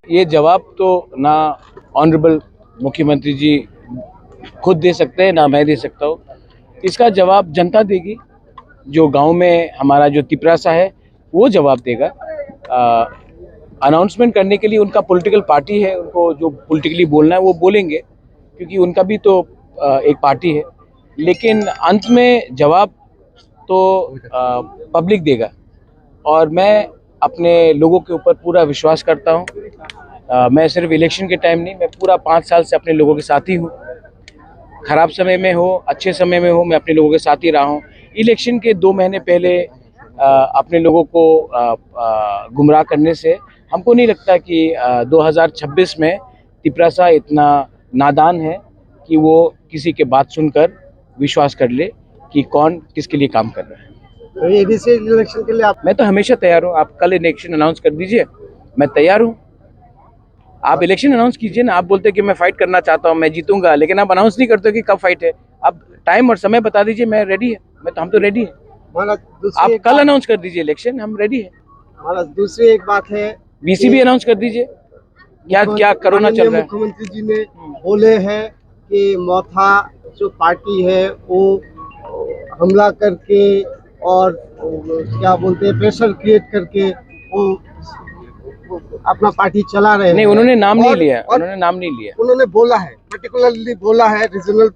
ये जवाब तो ना ऑनरेबल मुख्यमंत्री जी खुद दे सकते हैं, ना मैं दे सकता हूँ। इसका जवाब जनता देगी। जो गांव में हमारा जो तिपरासा है वो जवाब देगा। अनाउंसमेंट करने के लिए उनका पॉलिटिकल पार्टी है, उनको जो पॉलिटिकली बोलना है वो बोलेंगे, क्योंकि उनका भी तो एक पार्टी है। लेकिन अंत में जवाब तो पब्लिक देगा, और मैं अपने लोगों के ऊपर पूरा विश्वास करता हूँ। मैं सिर्फ इलेक्शन के टाइम नहीं, मैं पूरा 5 साल से अपने लोगों के साथ ही हूँ। खराब समय में हो, अच्छे समय में हो, मैं अपने लोगों के साथ ही रहा हूँ। इलेक्शन के 2 महीने पहले अपने लोगों को गुमराह करने से हमको नहीं लगता कि 2026 में तिपरासा इतना नादान है कि वो किसी के बात सुनकर विश्वास कर ले कि कौन किसके लिए काम कर रहा है। तो एडीसी इलेक्शन के लिए मैं तो हमेशा तैयार हूँ। आप कल इलेक्शन अनाउंस कर दीजिए, मैं तैयार हूँ। आप इलेक्शन अनाउंस कीजिए ना। आप बोलते हैं कि मैं फाइट करना चाहता हूँ, मैं जीतूंगा, लेकिन आप अनाउंस नहीं करते कि कब फाइट है। आप टाइम और समय बता दीजिए, मैं रेडी है। हम तो रेडी है। आप कल अनाउंस कर दीजिए इलेक्शन, हम रेडी है। महाराज दूसरी एक बात है, वीसी भी अनाउंस कर दीजिए। क्या क्या कोरोना चल रहा है। मुख्यमंत्री जी ने बोले हैं कि मौथा जो पार्टी है वो हमला करके और क्या बोलते हैं प्रेशर क्रिएट करके वो अपना पार्टी चला रहे हैं। नहीं, उन्होंने नाम नहीं लिया। उन्होंने नाम नहीं लिया। उन्होंने बोला है, पर्टिकुलरली बोला है रीजनल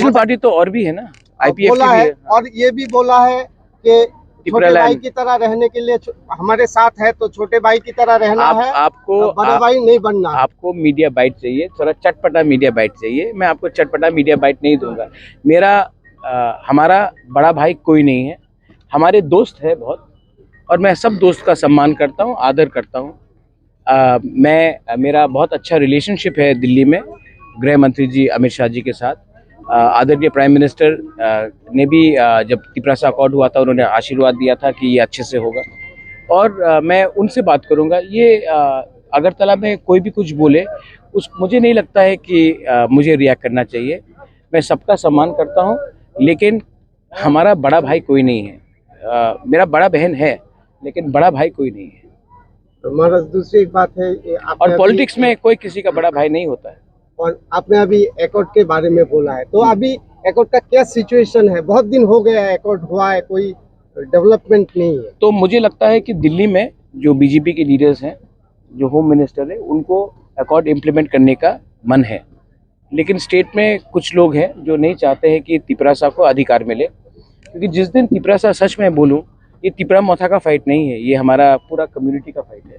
पार्टी तो और भी है ना, आईपीएफ बोला की भी है। और ये भी बोला है कि छोटे भाई की तरह रहने के लिए हमारे साथ है तो छोटे भाई की तरह रहना है, आपको बड़ा भाई नहीं बनना। आपको मीडिया बाइट चाहिए, थोड़ा चटपटा मीडिया बाइट चाहिए। मैं आपको चटपटा मीडिया बाइट नहीं दूंगा। हमारा बड़ा भाई कोई नहीं है। हमारे दोस्त है बहुत, और मैं सब दोस्त का सम्मान करता हूँ, आदर करता हूँ। मेरा बहुत अच्छा रिलेशनशिप है दिल्ली में गृह मंत्री जी अमित शाह जी के साथ। आदरणीय प्राइम मिनिस्टर ने भी जब तिपरासा अकॉर्ड हुआ था, उन्होंने आशीर्वाद दिया था कि ये अच्छे से होगा, और मैं उनसे बात करूंगा। ये अगरतला में कोई भी कुछ बोले, मुझे नहीं लगता है कि मुझे रिएक्ट करना चाहिए। मैं सबका सम्मान करता हूं, लेकिन हमारा बड़ा भाई कोई नहीं है। मेरा बड़ा बहन है, लेकिन बड़ा भाई कोई नहीं है। महाराज दूसरी एक बात है, और पॉलिटिक्स में कोई किसी का बड़ा भाई नहीं होता है। और आपने अभी एकॉर्ड के बारे में बोला है, तो अभी एकॉर्ड का क्या सिचुएशन है? बहुत दिन हो गया है एकॉर्ड हुआ है, कोई डेवलपमेंट नहीं है। तो मुझे लगता है कि दिल्ली में जो बीजेपी के लीडर्स हैं, जो होम मिनिस्टर है, उनको एकॉर्ड इम्प्लीमेंट करने का मन है। लेकिन स्टेट में कुछ लोग हैं जो नहीं चाहते हैं कि तिपरासा को अधिकार मिले, क्योंकि जिस दिन तिपरासा, सच में बोलूं, ये तिपरा मौथा का फाइट नहीं है, ये हमारा पूरा कम्युनिटी का फाइट है।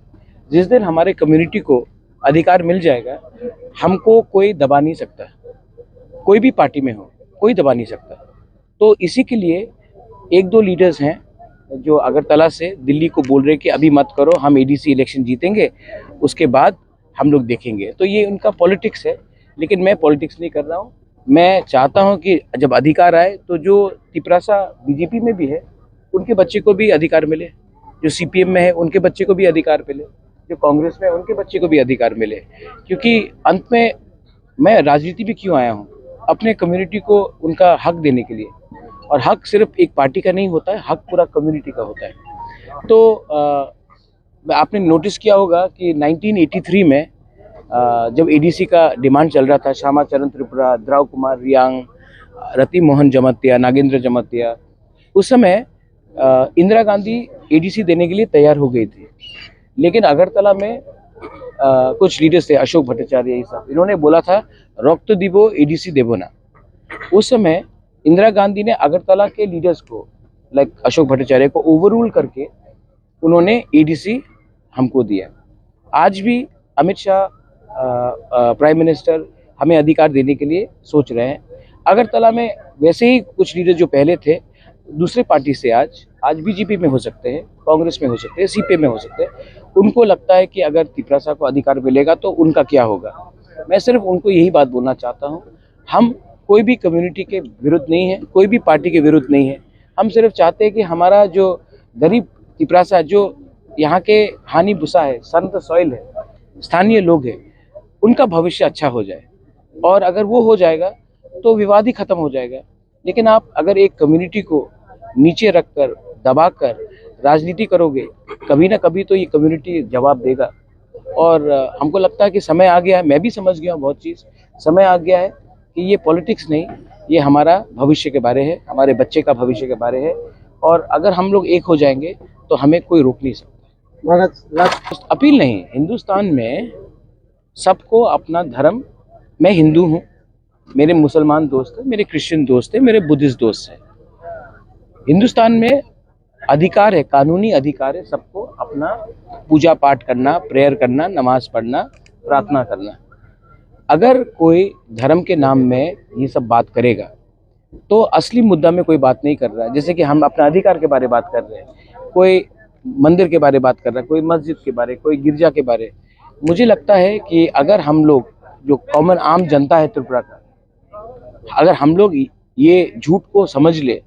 जिस दिन हमारे कम्युनिटी को अधिकार मिल जाएगा, हमको कोई दबा नहीं सकता। कोई भी पार्टी में हो, कोई दबा नहीं सकता। तो इसी के लिए एक दो लीडर्स हैं जो अगरतला से दिल्ली को बोल रहे कि अभी मत करो, हम एडीसी इलेक्शन जीतेंगे, उसके बाद हम लोग देखेंगे। तो ये उनका पॉलिटिक्स है, लेकिन मैं पॉलिटिक्स नहीं कर रहा हूँ। मैं चाहता हूँ कि जब अधिकार आए तो जो तिपरासा बीजेपी में भी है, उनके बच्चे को भी अधिकार मिले, जो सीपीएम में है उनके बच्चे को भी अधिकार मिले, जो कांग्रेस में है उनके बच्चे को भी अधिकार मिले। क्योंकि अंत में मैं राजनीति भी क्यों आया हूँ, अपने कम्युनिटी को उनका हक देने के लिए। और हक सिर्फ एक पार्टी का नहीं होता है, हक पूरा कम्युनिटी का होता है। तो आपने नोटिस किया होगा कि 1983 में जब एडीसी का डिमांड चल रहा था, श्यामा चरण त्रिपुरा, द्राव कुमार रियांग, रति मोहन जमतिया, नागेंद्र जमतिया, उस समय इंदिरा गांधी एडीसी देने के लिए तैयार हो गई थी। लेकिन अगरतला में कुछ लीडर्स थे, अशोक भट्टाचार्य, ये सब, इन्होंने बोला था रक्त दिवो एडीसी देवो ना। उस समय इंदिरा गांधी ने अगरतला के लीडर्स को, लाइक अशोक भट्टाचार्य को, ओवररूल करके उन्होंने एडीसी हमको दिया। आज भी अमित शाह प्राइम मिनिस्टर हमें अधिकार देने के लिए सोच रहे हैं। अगरतला में वैसे ही कुछ लीडर जो पहले थे दूसरे पार्टी से आज बीजेपी में हो सकते हैं, कांग्रेस में हो सकते हैं, सीपीएम में हो सकते हैं, उनको लगता है कि अगर तिपरासा को अधिकार मिलेगा तो उनका क्या होगा। मैं सिर्फ उनको यही बात बोलना चाहता हूँ, हम कोई भी कम्युनिटी के विरुद्ध नहीं है, कोई भी पार्टी के विरुद्ध नहीं है। हम सिर्फ चाहते हैं कि हमारा जो गरीब तिपरासा, जो यहाँ के हानि भूसा है, संत सॉइल है, स्थानीय लोग हैं, उनका भविष्य अच्छा हो जाए। और अगर वो हो जाएगा तो विवाद ही खत्म हो जाएगा। लेकिन आप अगर एक कम्युनिटी को नीचे रखकर, दबाकर राजनीति करोगे, कभी ना कभी तो ये कम्युनिटी जवाब देगा। और हमको लगता है कि समय आ गया है, मैं भी समझ गया हूँ बहुत चीज़, समय आ गया है कि ये पॉलिटिक्स नहीं, ये हमारा भविष्य के बारे है, हमारे बच्चे का भविष्य के बारे है। और अगर हम लोग एक हो जाएंगे तो हमें कोई रोक नहीं सकता। अपील नहीं, हिंदुस्तान में सबको अपना धर्म, मैं हिंदू हूँ, मेरे मुसलमान दोस्त हैं, मेरे क्रिश्चियन दोस्त हैं, मेरे बुद्धिस्ट दोस्त हैं। हिंदुस्तान में अधिकार है, कानूनी अधिकार है सबको अपना पूजा पाठ करना, प्रेयर करना, नमाज पढ़ना, प्रार्थना करना। अगर कोई धर्म के नाम में ये सब बात करेगा तो असली मुद्दा में कोई बात नहीं कर रहा है। जैसे कि हम अपना अधिकार के बारे में बात कर रहे हैं, कोई मंदिर के बारे में बात कर रहा है, कोई मस्जिद के बारे, कोई गिरजा के बारे। मुझे लगता है कि अगर हम लोग, जो कॉमन आम जनता है त्रिपुरा का, अगर हम लोग ये झूठ को समझ ले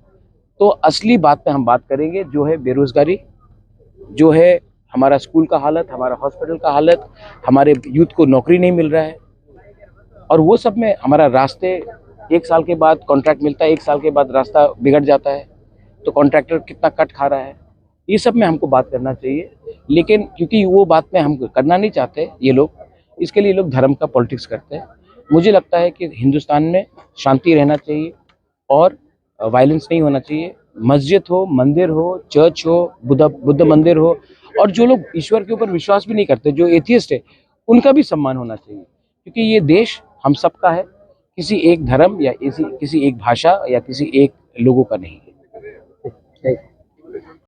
तो असली बात पे हम बात करेंगे, जो है बेरोजगारी, जो है हमारा स्कूल का हालत, हमारा हॉस्पिटल का हालत, हमारे यूथ को नौकरी नहीं मिल रहा है, और वो सब में हमारा रास्ते 1 साल के बाद कॉन्ट्रैक्ट मिलता है, 1 साल के बाद रास्ता बिगड़ जाता है, तो कॉन्ट्रैक्टर कितना कट खा रहा है, ये सब में हमको बात करना चाहिए। लेकिन क्योंकि वो बात में हम करना नहीं चाहते ये लोग, इसके लिए लोग धर्म का पॉलिटिक्स करते हैं। मुझे लगता है कि हिंदुस्तान में शांति रहना चाहिए और वायलेंस नहीं होना चाहिए। मस्जिद हो, मंदिर हो, चर्च हो, बुद्ध मंदिर हो, और जो लोग ईश्वर के ऊपर विश्वास भी नहीं करते, जो एथियस्ट है, उनका भी सम्मान होना चाहिए, क्योंकि ये देश हम सबका है, किसी एक धर्म या किसी एक भाषा या किसी एक लोगों का नहीं है।